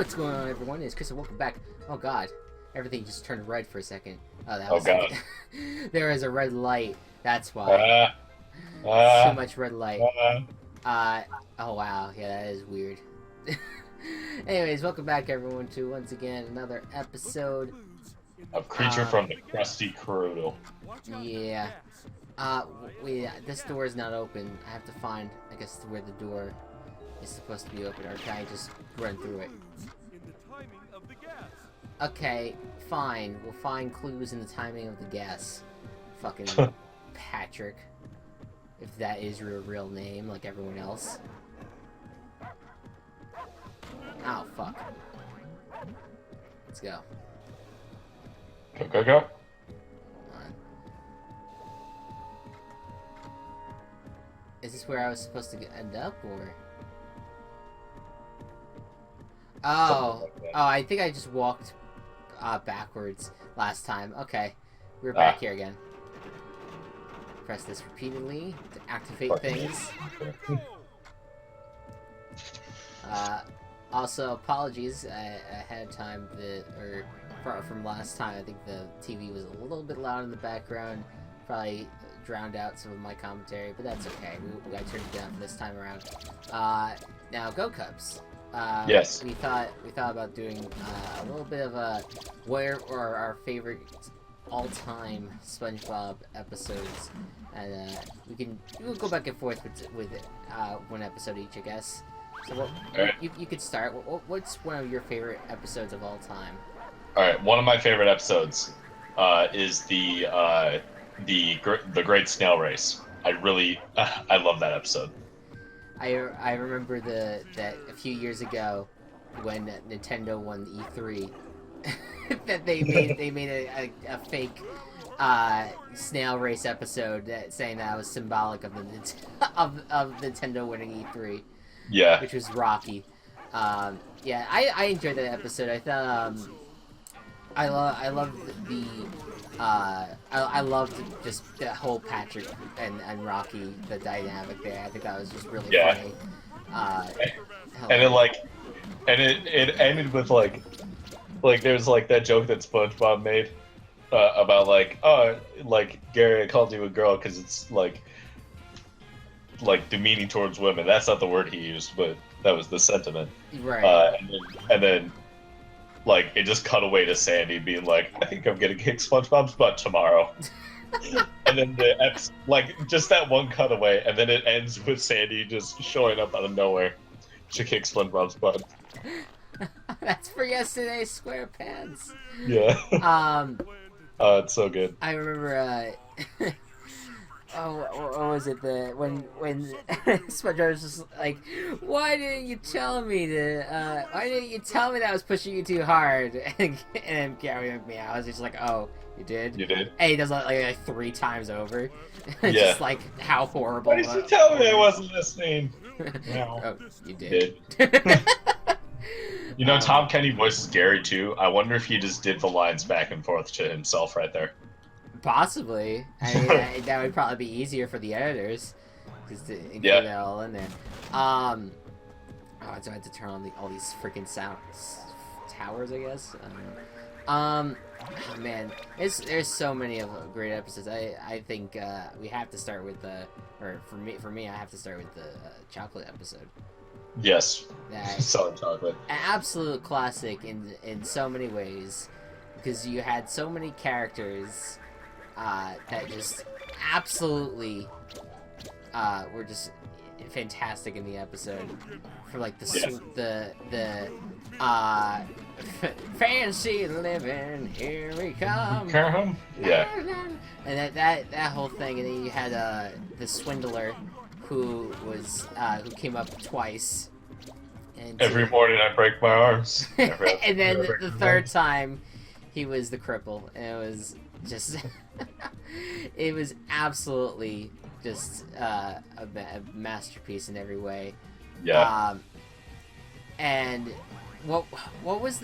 What's going on, everyone? It's Chris and welcome back. Oh god, everything just turned red for a second. Oh, that was god. There is a red light. That's why. So much red light. Oh wow, yeah, that is weird. Anyways, welcome back, everyone, to once again another episode of Creature from the Krusty Krab. Yeah. This door is not open. I have to find, I guess, where the door is supposed to be open, or can I just run through it? Okay, fine. We'll find clues in the timing of the gas. Fucking Patrick. If that is your real name, like everyone else. Oh, fuck. Let's go. Go. Come on. Is this where I was supposed to end up, or...? Oh, I think I just walked backwards last time. Okay, we're back here again. Press this repeatedly to activate things. Also, apologies ahead of time. From last time, I think the TV was a little bit loud in the background. Probably drowned out some of my commentary, but that's okay. I turned it down for this time around. Now, Gocubs. Yes. We thought about doing a little bit of a where are our favorite all-time SpongeBob episodes, and we'll go back and forth with one episode each, I guess. So you could start. What's one of your favorite episodes of all time? All right, one of my favorite episodes is the Great Snail Race. I love that episode. I remember that a few years ago when Nintendo won E3 that they made a fake snail race episode saying that was symbolic of the of Nintendo winning E3. Yeah. Which was Rocky. Yeah, I enjoyed that episode. I thought I loved just the whole Patrick and Rocky, the dynamic there. I think that was just really funny. And it ended with like there's like that joke that SpongeBob made about Gary, I called you a girl because it's like demeaning towards women. That's not the word he used, but that was the sentiment. Right. And then it just cut away to Sandy being like, I think I'm gonna kick SpongeBob's butt tomorrow. And then just that one cutaway, and then it ends with Sandy just showing up out of nowhere to kick SpongeBob's butt. That's for yesterday's SquarePants. Yeah. It's so good. I remember, what was it? When SpongeBob was just like, why didn't you tell me that I was pushing you too hard? And Gary looked me out. I was just like, oh, you did? You did? And he does it like 3 times over. Yeah. Just like how horrible. Why did you tell me I wasn't listening? No. Oh, you did. You know, Tom Kenny voices Gary too. I wonder if he just did the lines back and forth to himself right there. Possibly. I mean, that would probably be easier for the editors, because to include that all in there. Oh, so I had to turn on all these freaking towers, I guess. Oh man, there's so many of great episodes. I think we have to start with for me, I have to start with the chocolate episode. Yes. Solid chocolate. An absolute classic in so many ways, because you had so many characters that just absolutely were just fantastic in the episode. For like the fancy living, here we come. Yeah. And that whole thing, and then you had the swindler who came up twice. And every morning I break my arms. And then the third time, he was the cripple, and it was just it was absolutely just a masterpiece in every way. Yeah. And what was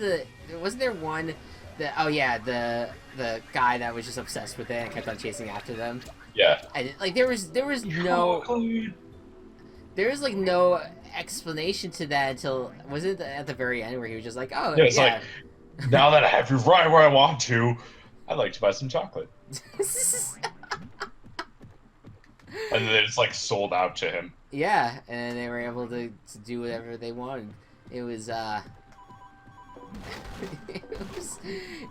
wasn't there one that the guy that was just obsessed with it and kept on chasing after them? Yeah. And there was there was like no explanation to that until was it at the very end where he was just like, oh Yeah, it's yeah. like, now that I have you right where I want to, I'd like to buy some chocolate. And then it's like sold out to him. Yeah, and they were able to do whatever they wanted. It was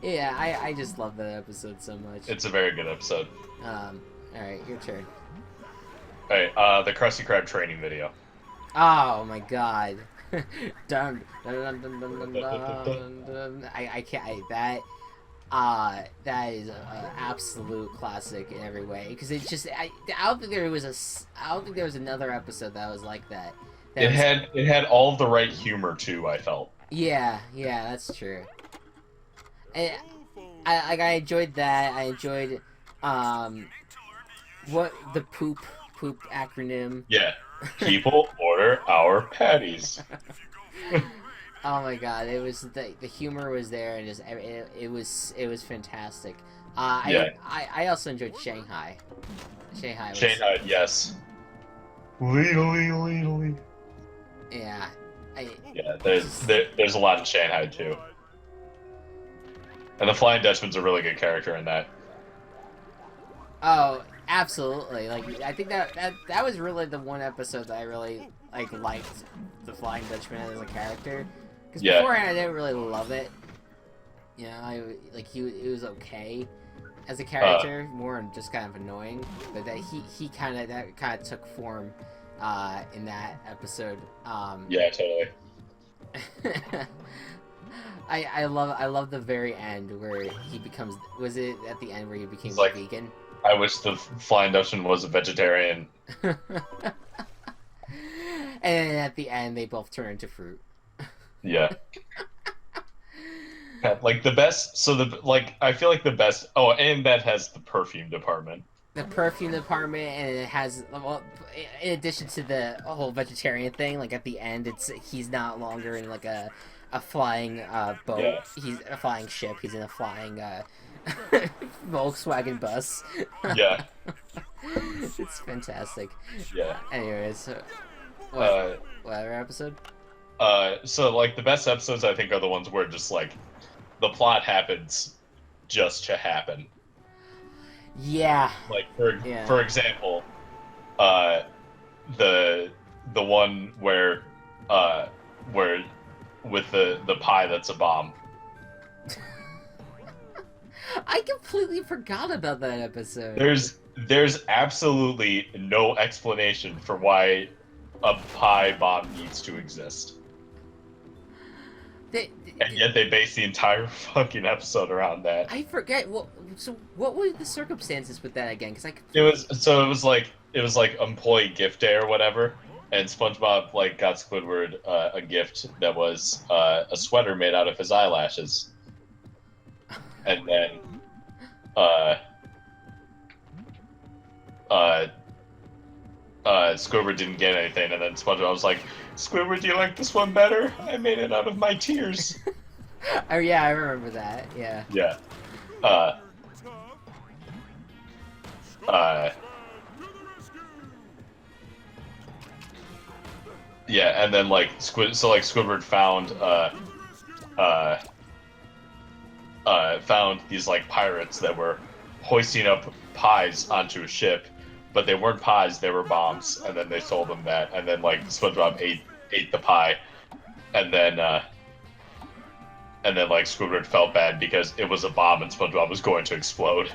yeah, I just love that episode so much. It's a very good episode. Alright, your turn. Hey, the Krusty Krab training video. Oh my god. Dun, dun, dun, dun, dun, dun, dun, dun. I can't, that is an absolute classic in every way. Because it's just, I don't think there was another episode that was like that. It had all the right humor too, I felt. Yeah, that's true. And I enjoyed that. I enjoyed what the poop acronym. Yeah. People order our patties. Oh my god, it was the humor was there and just it was fantastic. I also enjoyed Shanghai. Shanghai, yes. Lee. Yeah. Yeah, there's a lot in Shanghai too. And the Flying Dutchman's a really good character in that. Oh, absolutely. Like I think that was really the one episode that I really liked the Flying Dutchman as a character. Because beforehand I didn't really love it. You know, he was okay as a character, more just kind of annoying. But that he kind of took form in that episode. Yeah, totally. I love the very end where he becomes. Was it at the end where he became like, vegan? I wish the Flying Dutchman was a vegetarian. And at the end, they both turn into fruit. Yeah. Like the best. So I feel like the best. Oh, and that has the perfume department. The perfume department, and it has, well, in addition to the whole vegetarian thing, like at the end, he's not longer in like a flying boat. Yeah. He's a flying ship. He's in a flying Volkswagen bus. Yeah. It's fantastic. Yeah. Anyways, what other episode? So like the best episodes I think are the ones where just like the plot happens just to happen. Yeah. Like for example, the one where with the pie that's a bomb. I completely forgot about that episode. There's absolutely no explanation for why a pie bomb needs to exist. And yet they base the entire fucking episode around that. I forget what were the circumstances with that again? Because it was like employee gift day or whatever, and SpongeBob got Squidward a gift that was a sweater made out of his eyelashes, and then Squidward didn't get anything, and then SpongeBob was like, "Squidward, do you like this one better? I made it out of my tears." Oh yeah, I remember that. Yeah. Yeah. Yeah, and then Squidward found these pirates that were hoisting up pies onto a ship, but they weren't pies, they were bombs, and then they sold them that, and then SpongeBob ate the pie, and then Squidward felt bad because it was a bomb and SpongeBob was going to explode.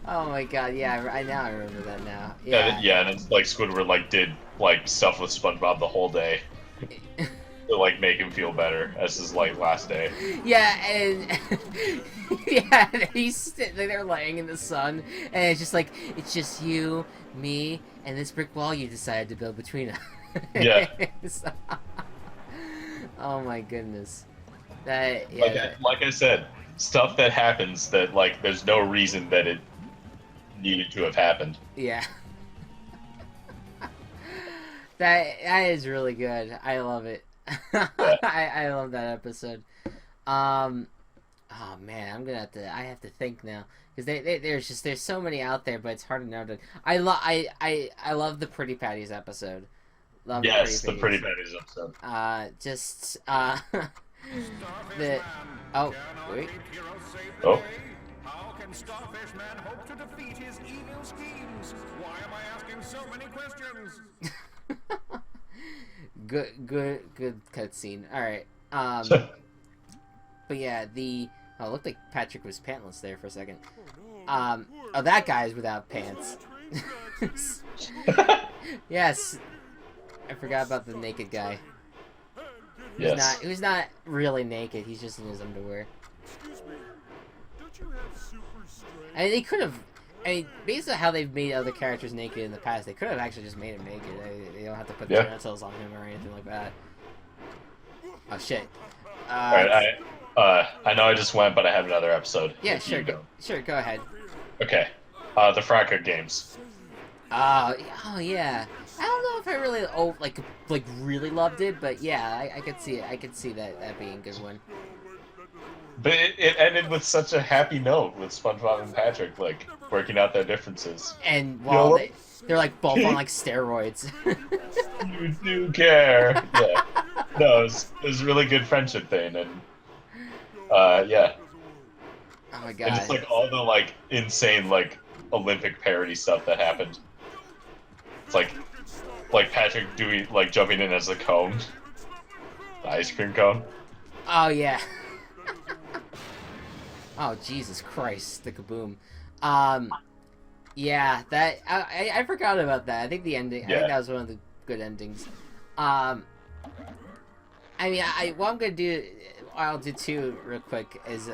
Oh my god, yeah, I remember that now. Yeah. And it's Squidward did stuff with SpongeBob the whole day to make him feel better as his last day. Yeah, and yeah, he's sitting there laying in the sun, and it's just you, me, and this brick wall you decided to build between us. Yeah. Oh my goodness. Like I said, stuff that happens that there's no reason that it needed to have happened. Yeah. That is really good. I love it. Yeah. I love that episode. Oh man, I have to think now because there's so many out there, but it's hard to know. I love the Pretty Patties episode. Love Yes, the the Pretty Pretty Patties episode. Patties. Just the oh wait. Oh. How can Starfish Man hope to defeat his evil schemes? Why am I asking so many questions? Good cutscene. All right. But yeah, it looked like Patrick was pantless there for a second. Oh, that guy's without pants. Yes, I forgot about the naked guy. Yes. Who's not really naked. He's just in his underwear. I mean, they could have. I mean, based on how they've made other characters naked in the past, they could have actually just made him naked. They don't have to put genitals on him or anything like that. Oh shit. Alright, I know I just went, but I have another episode. Yeah, sure. Go ahead. Okay. The Fracka games. Oh yeah. I don't know if I really really loved it, but yeah, I could see it. I could see that being a good one. But it ended with such a happy note with SpongeBob and Patrick, like, working out their differences. And while they're like both on like steroids. You do care. Yeah. No, it was a really good friendship thing, and yeah. Oh my god. And just like all the like insane like Olympic parody stuff that happened. It's like Patrick jumping in as a cone. The ice cream cone. Oh yeah. Oh Jesus Christ, the kaboom. Yeah, that I forgot about that. I think the ending. Yeah. I think that was one of the good endings. I mean, what I'm gonna do, I'll do too real quick is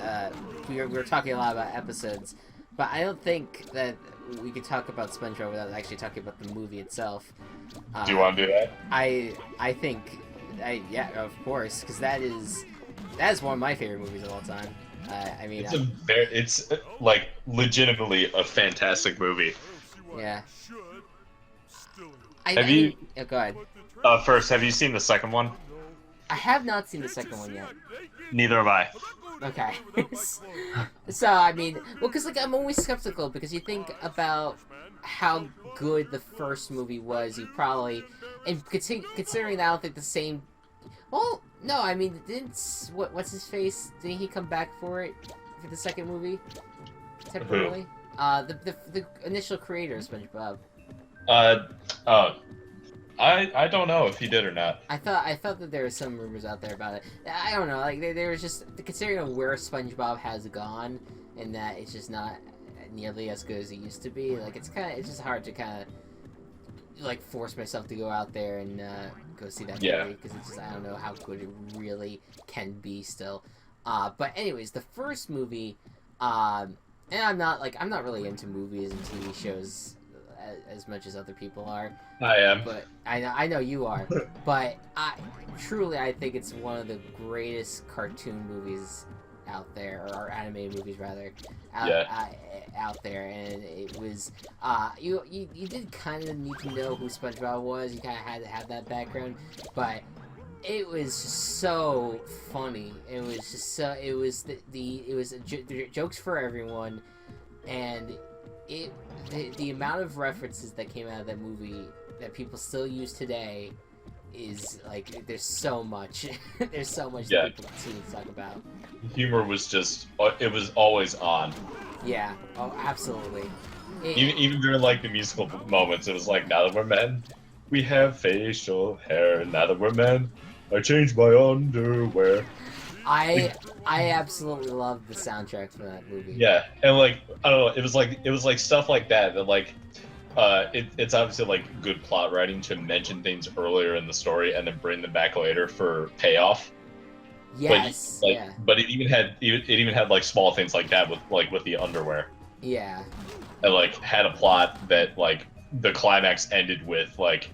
we were talking a lot about episodes, but I don't think that we could talk about SpongeBob without actually talking about the movie itself. Do you want to do that? I think, yeah, of course, because that is one of my favorite movies of all time. I mean, it's like legitimately a fantastic movie. Yeah. Oh, go ahead. First, have you seen the second one? I have not seen the second one yet. Neither have I. Okay. So, I mean, well, because, like, I'm always skeptical, because you think about how good the first movie was, you probably, and considering that I don't think the same, well, no, I mean, what's his face? Didn't he come back for it, for the second movie? Temporarily? The initial creator of SpongeBob. I don't know if he did or not. I thought that there were some rumors out there about it. I don't know, like there was just considering where SpongeBob has gone, and that it's just not nearly as good as it used to be. Like it's just hard to kind of like force myself to go out there and go see that movie because it's just I don't know how good it really can be still. But anyways, the first movie, and I'm not really into movies and TV shows as much as other people are. I am. But I know you are. But I think it's one of the greatest cartoon movies out there, or animated movies rather, out there. And it was you did kind of need to know who SpongeBob was. You kind of had to have that background, but it was just so funny. It was just so it was jokes for everyone, and the amount of references that came out of that movie that people still use today is like there's so much that people continue to talk about. Humor was just it was always on. Yeah, oh absolutely. Even during like the musical moments, it was like, now that we're men, we have facial hair. Now that we're men, I changed my underwear. I absolutely love the soundtrack for that movie. Yeah, and like I don't know, it was like stuff like that like it's obviously like good plot writing to mention things earlier in the story and then bring them back later for payoff. Yes. But it even had like small things like that with the underwear. Yeah. And like had a plot that like the climax ended with like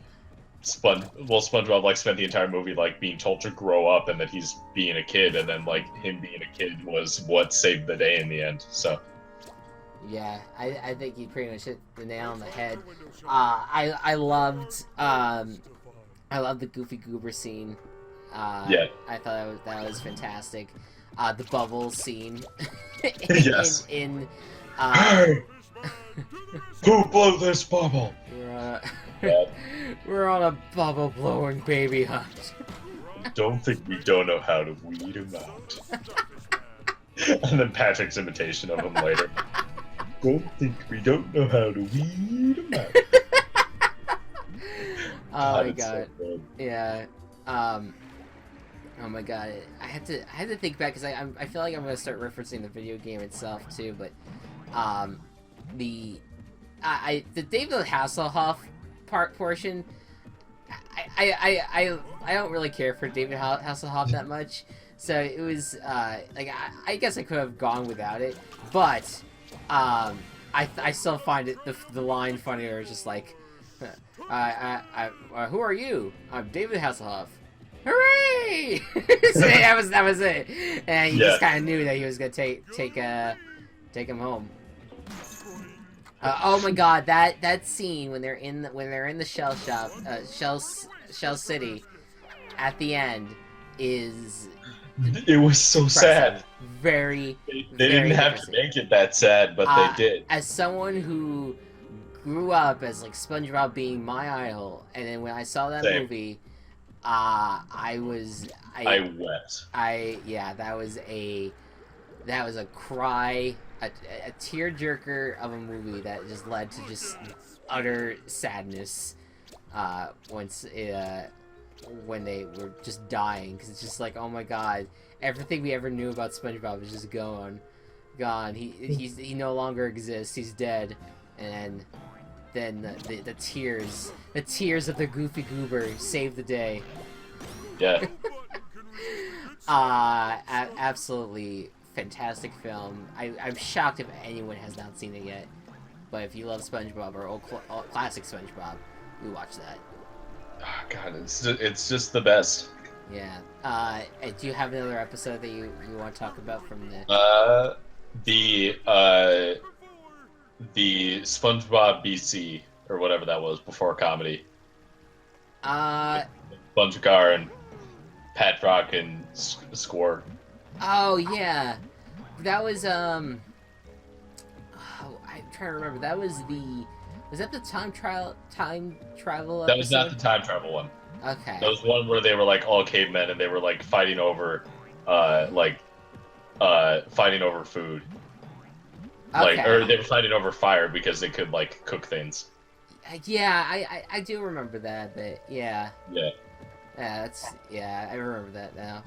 SpongeBob like spent the entire movie like being told to grow up and that he's being a kid, and then like him being a kid was what saved the day in the end. So yeah, I think you pretty much hit the nail on the head. I loved the Goofy Goober scene. I thought that was fantastic. the bubble scene. Yes. Uh, Who blew this bubble? Yeah. we're on a bubble blowing baby hunt. Don't think we don't know how to weed him out. And then Patrick's imitation of him later. Don't think we don't know how to weed him out. Oh my god. So good. Yeah. Oh my god. I had to think back because I feel like I'm gonna start referencing the video game itself too, but the David Hasselhoff portion. I don't really care for David Hasselhoff that much, so it was like I guess I could have gone without it, but I still find it the line funnier. It's just like, who are you? I'm David Hasselhoff. Hooray! So that was it, and you just kind of knew that he was gonna take him home. Oh my god, that scene when they're in the shell shop, Shell City, at the end is. It was so impressive. sad. Very. They very didn't have to make it that sad, but they did. As someone who grew up as like SpongeBob being my idol, and then when I saw that movie, I wept. That was a cry, a tearjerker of a movie that just led to just utter sadness. When they were just dying, because it's just like, oh my god, everything we ever knew about SpongeBob is just gone. He no longer exists. He's dead, and then the tears of the Goofy Goober saved the day. Yeah. Absolutely fantastic film. I'm shocked if anyone has not seen it yet. But if you love SpongeBob or old classic SpongeBob, we watch that. Oh, God, it's just the best. Yeah. Do you have another episode that you want to talk about from the SpongeBob BC or whatever that was before comedy. SpongeGar and Pat Rock and Squirt. Oh yeah, that was I'm trying to remember. That was that the time travel episode? That was not the time travel one. Okay. That was one where they were like all cavemen and they were like fighting over fighting over food. Okay. Like, or they were fighting over fire because they could like cook things. Yeah, I do remember that, but yeah. Yeah. Yeah, I remember that now.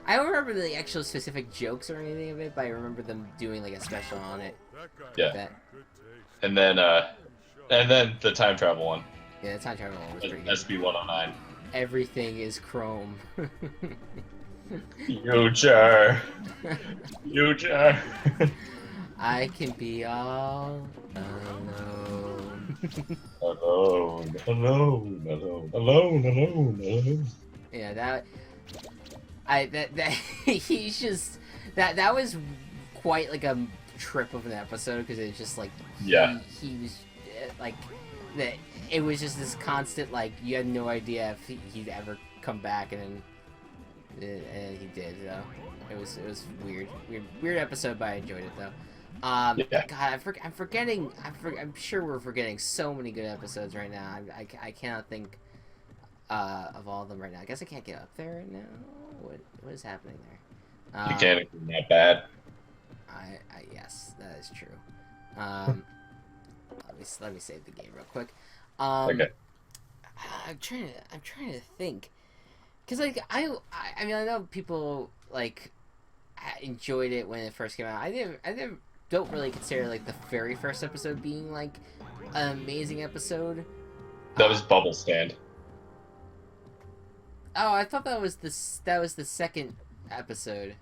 I don't remember the actual specific jokes or anything of it, but I remember them doing like a special on it. Yeah. Like and then the time travel one. Yeah, the time travel one was pretty good. SB109. Everything is chrome. Future. Future. I can be all alone. Alone. Yeah, he's just that was quite like a trip of an episode because it's just like he was like that. It was just this constant like you had no idea if he'd ever come back, and then he did. So it was weird episode, but I enjoyed it though. God, I'm forgetting. I'm sure we're forgetting so many good episodes right now. I cannot think of all of them right now. I guess I can't get up there right now. What is happening there? You can't. Not bad. Yes, that is true. Let me save the game real quick. Okay. I'm trying to think, because like I mean I know people like enjoyed it when it first came out. I don't really consider like the very first episode being like an amazing episode. That was Bubble Stand. Oh, I thought that was the second episode.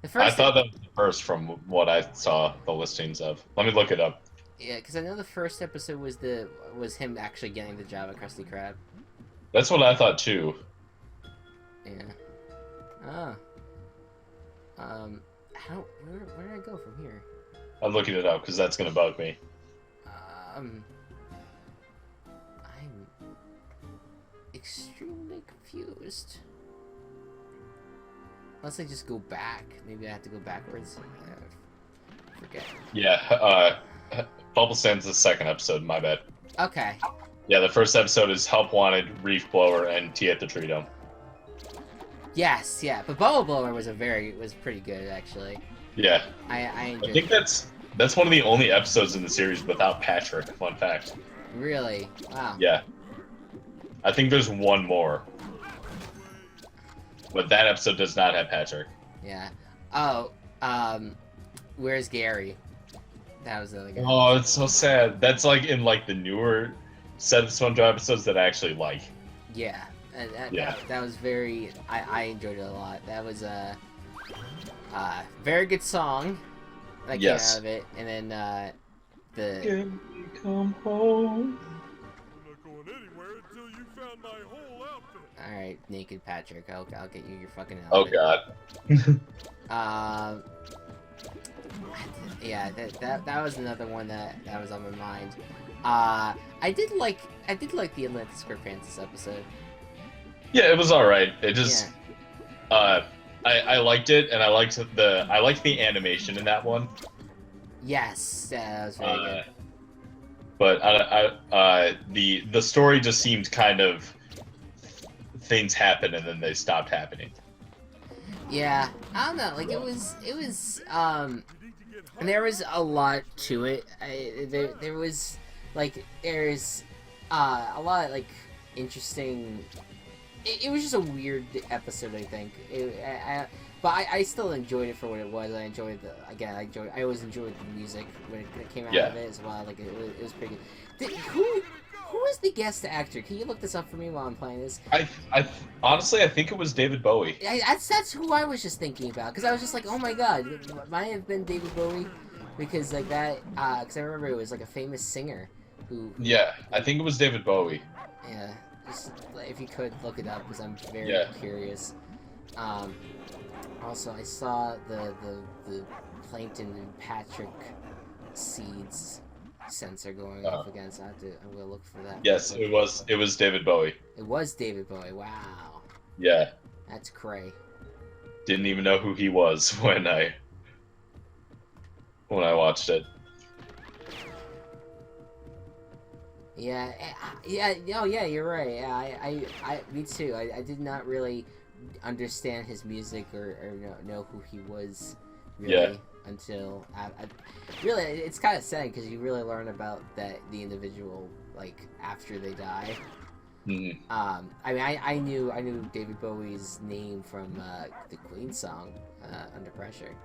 The I first. thought that was the first from what I saw the listings of. Let me look it up. Yeah, because I know the first episode was him actually getting the job at Krusty Krab. That's what I thought too. Yeah. Oh. Where did I go from here? I'm looking it up because that's gonna bug me. I'm extremely confused. Unless I just go back. Maybe I have to go backwards. Forget. Yeah, Bubble Sand's the second episode, my bad. Okay. Yeah, the first episode is Help Wanted, Reef Blower, and Tea at the Tree Dome. Yes, yeah, but Bubble Blower was pretty good actually. Yeah. I enjoyed I think that's one of the only episodes in the series without Patrick, fun fact. Really? Wow. Yeah. I think there's one more. But that episode does not have Patrick. Yeah. Oh, where's Gary? That was the other guy. Oh, it's so sad. That's like in like the newer set of SpongeBob episodes that I actually like. Yeah. Yeah. That was very. I enjoyed it a lot. That was a very good song. That came out of it, and then the. Can we come home? I'm not going anywhere until you found my whole outfit. All right, naked Patrick. I'll get you your fucking Oh outfit. God. Yeah, that was another one that was on my mind. I did like the Atlantis SquarePants this episode. Yeah, it was all right. It just, I liked it, and I liked the animation in that one. Yes, that was very good. But the story just seemed kind of things happen and then they stopped happening. Yeah, I don't know. Like it was and there was a lot to it. There was like there's a lot of, like interesting. It was just a weird episode, I think. But I still enjoyed it for what it was. I enjoyed I always enjoyed the music when it came out of it as well. Like it was pretty good. Who is the guest actor? Can you look this up for me while I'm playing this? I honestly, I think it was David Bowie. That's who I was just thinking about, because I was just like, oh my god, it might have been David Bowie, because like that, because I remember it was like a famous singer who. Yeah, I think it was David Bowie. Yeah, just if you could look it up, because I'm very curious. Also, I saw the Plankton and Patrick seeds sensor going off again, so I'm gonna look for that. Yes, it was David Bowie. It was David Bowie. Wow. Yeah. That's cray. Didn't even know who he was when I watched it. Yeah, oh yeah, you're right. Yeah, me too. I did not really understand his music or know who he was really until really it's kind of sad, because you really learn about the individual like after they die. Mm-hmm. I mean, I knew David Bowie's name from the Queen song, Under Pressure.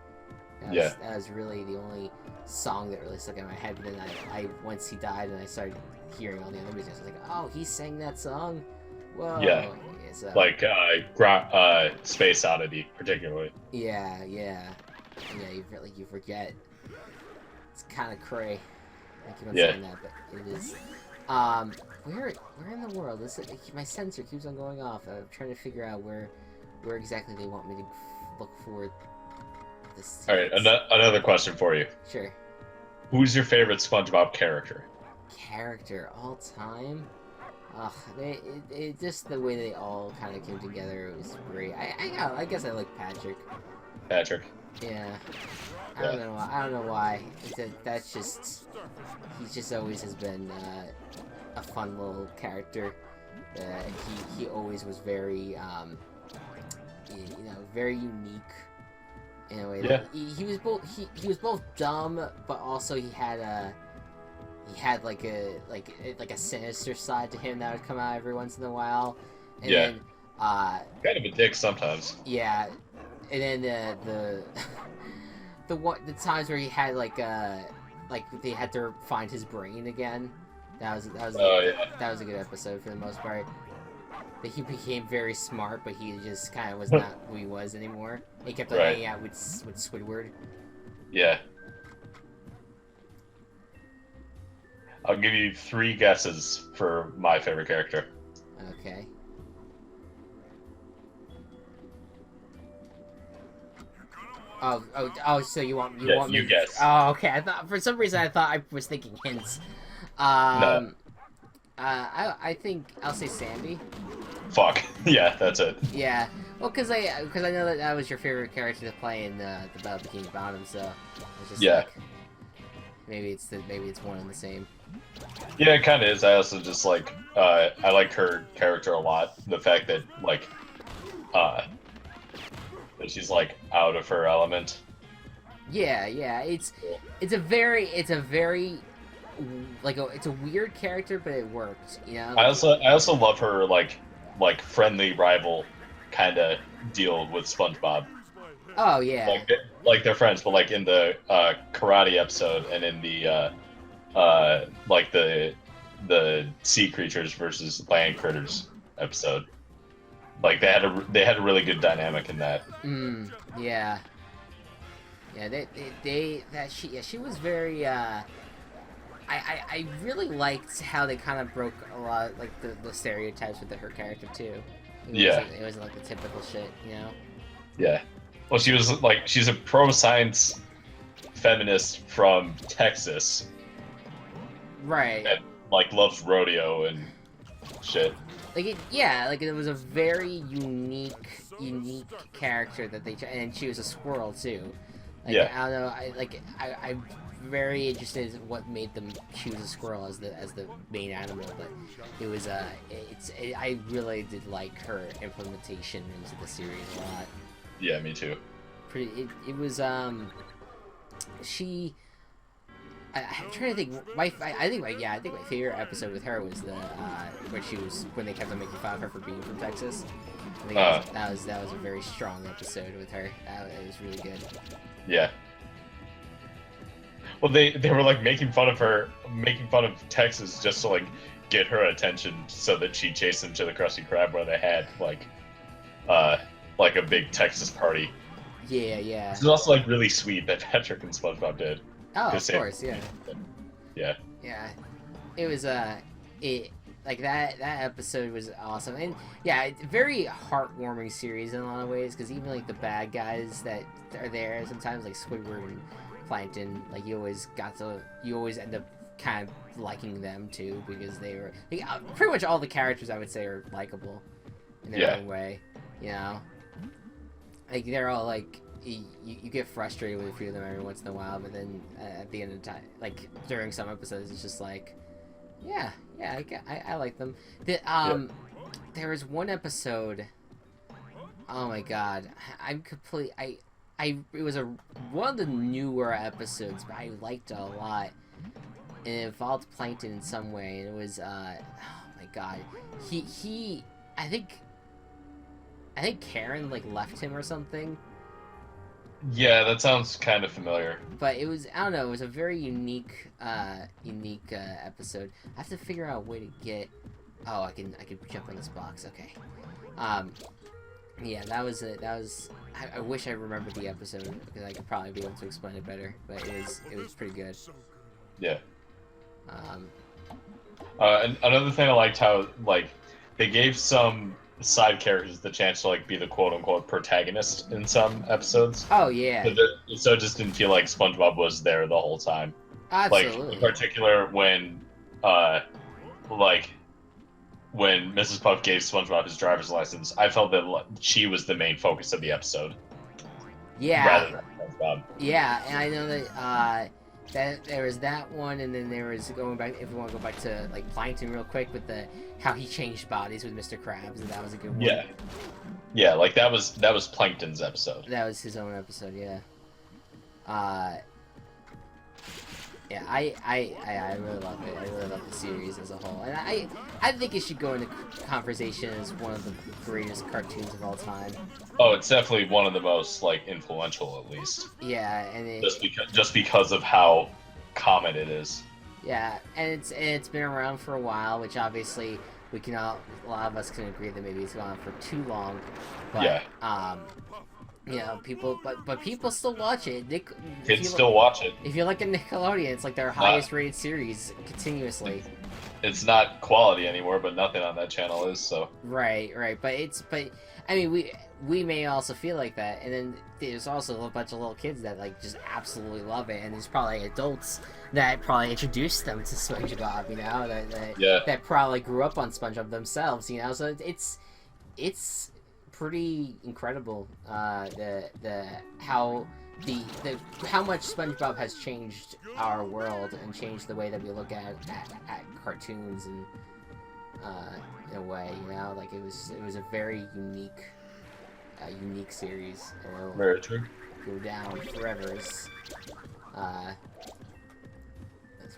That was really the only song that really stuck in my head. But then I once he died and I started hearing all the other music, I was like, oh, he sang that song. Whoa. Yeah. So, like Space Oddity, particularly. Yeah. You forget. It's kind of cray. I keep on saying that, but it is. Where in the world? My sensor keeps on going off. I'm trying to figure out where exactly they want me to look for this. All right, another question for you. Sure. Who's your favorite SpongeBob character? Character all time? Ugh, it just the way they all kind of came together was great. I guess I like Patrick. Patrick. Yeah. I don't know why. That's just he just always has been a fun little character. He always was very very unique in a way. Yeah. He was both dumb, but also he had like a sinister side to him that would come out every once in a while. And then, kind of a dick sometimes. Yeah, and then the times where he had like they had to find his brain again. That was a good episode for the most part. That he became very smart, but he just kind of was not who he was anymore. He kept on hanging out with Squidward. Yeah. I'll give you 3 guesses for my favorite character. Okay. Oh! So you want me? You guess. Oh, okay. I thought for some reason I was thinking hints. No. I think I'll say Sandy. Fuck. Yeah, that's it. Yeah. Well, because I know that was your favorite character to play in the Battle Bikini Bottom, so it's just Yeah. like maybe it's one and the same. Yeah, it kind of is. I also just like I like her character a lot. The fact that like that she's like out of her element. Yeah, it's a very like it's a weird character, but it worked, you know. I also love her like friendly rival kind of deal with SpongeBob. Oh yeah. Like they're friends, but like in the karate episode and in the like the sea creatures versus land critters episode, like they had a really good dynamic in that. Yeah. Yeah, she was very I really liked how they kind of broke a lot like the stereotypes with her character too. It wasn't like the typical shit, you know. Yeah. Well, she was like she's a pro-science feminist from Texas. Right. And like loves rodeo and shit. Like it was a very unique character that and she was a squirrel too. Like, yeah. I don't know. I'm very interested in what made them choose a squirrel as the main animal, but it was I really did like her implementation into the series a lot. Yeah, me too. It was she. I'm trying to think. I think my favorite episode with her was the when they kept on making fun of her for being from Texas. I think that was a very strong episode with her. It was really good. Yeah. Well, they were like making fun of Texas just to like get her attention, so that she chased them to the Krusty Krab where they had like a big Texas party. Yeah. It's also like really sweet that Patrick and SpongeBob did. Oh, of course, yeah. Yeah. Yeah. It was like that episode was awesome, and yeah, very heartwarming series in a lot of ways, because even like the bad guys that are there sometimes, like Squidward and Plankton, like you always end up kind of liking them too, because they were pretty much all the characters I would say are likable in their own way, you know. Like they're all like you get frustrated with a few of them every once in a while, but then at the end of the time, like during some episodes, it's just like, yeah, I like them. There was one episode. Oh my god, it was one of the newer episodes, but I liked it a lot. And it involved Plankton in some way, and it was oh my god, I think Karen like left him or something. Yeah, that sounds kind of familiar. But it was, I don't know, it was a very unique episode. I have to figure out a way to get. Oh, I can jump in this box. Okay. Yeah, that was it. I wish I remembered the episode, because I could probably be able to explain it better. But it was pretty good. Yeah. And another thing I liked, how like they gave some side characters the chance to like be the quote-unquote protagonist in some episodes. Oh yeah. So it just didn't feel like SpongeBob was there the whole time. Absolutely. Like in particular when when Mrs. Puff gave SpongeBob his driver's license, I felt that she was the main focus of the episode. Yeah. Rather than SpongeBob. Yeah, and I know that that there was that one, and then there was going back. If we want to go back to like Plankton real quick with how he changed bodies with Mr. Krabs, and that was a good one. Yeah, like that was Plankton's episode. That was his own episode, yeah. Yeah, I really love it. I really love the series as a whole, and I think it should go into conversation as one of the greatest cartoons of all time. Oh, it's definitely one of the most like influential, at least. Yeah, and just because of how common it is. Yeah, and it's been around for a while, which obviously a lot of us can agree that maybe it's gone on for too long. But, yeah. You know, people, but people still watch it. Kids still watch it. If you like a Nickelodeon, it's like their highest rated series continuously. It's not quality anymore, but nothing on that channel is, so. Right. But I mean, we may also feel like that, and then there's also a bunch of little kids that like just absolutely love it, and there's probably adults that probably introduced them to SpongeBob, you know, that probably grew up on SpongeBob themselves, you know. So it's pretty incredible. How much SpongeBob has changed our world and changed the way that we look at cartoons and in a way, you know, like it was a very unique series. Very true. Go down forever. That's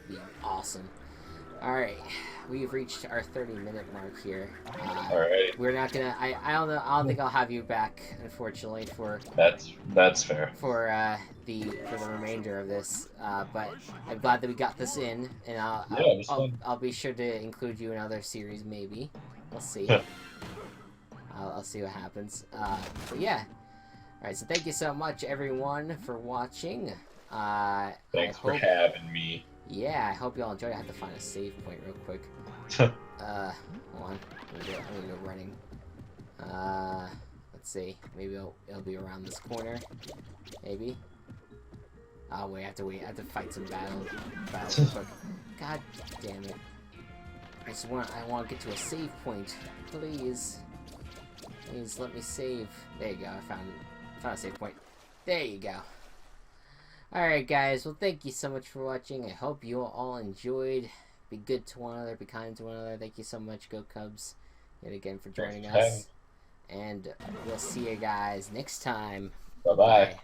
be awesome. All right, we've reached our 30-minute mark here. All right. We're not gonna. I don't know. I don't think I'll have you back, unfortunately, for that's fair. For the remainder of this. But I'm glad that we got this in, and I'll be sure to include you in other series, maybe. We'll see. I'll see what happens. But yeah. All right. So thank you so much, everyone, for watching. Thanks for having me. Yeah, I hope you all enjoyed. I have to find a save point real quick. Hold on. I'm gonna go running. Let's see. Maybe it'll be around this corner. Maybe. Oh wait, I have to wait. I have to fight some battles real quick. God damn it! I want to get to a save point. Please let me save. There you go. I found a save point. There you go. Alright guys, well thank you so much for watching. I hope you all enjoyed. Be good to one another, be kind to one another. Thank you so much, Gocubs, yet again for joining us. And we'll see you guys next time. Bye-bye.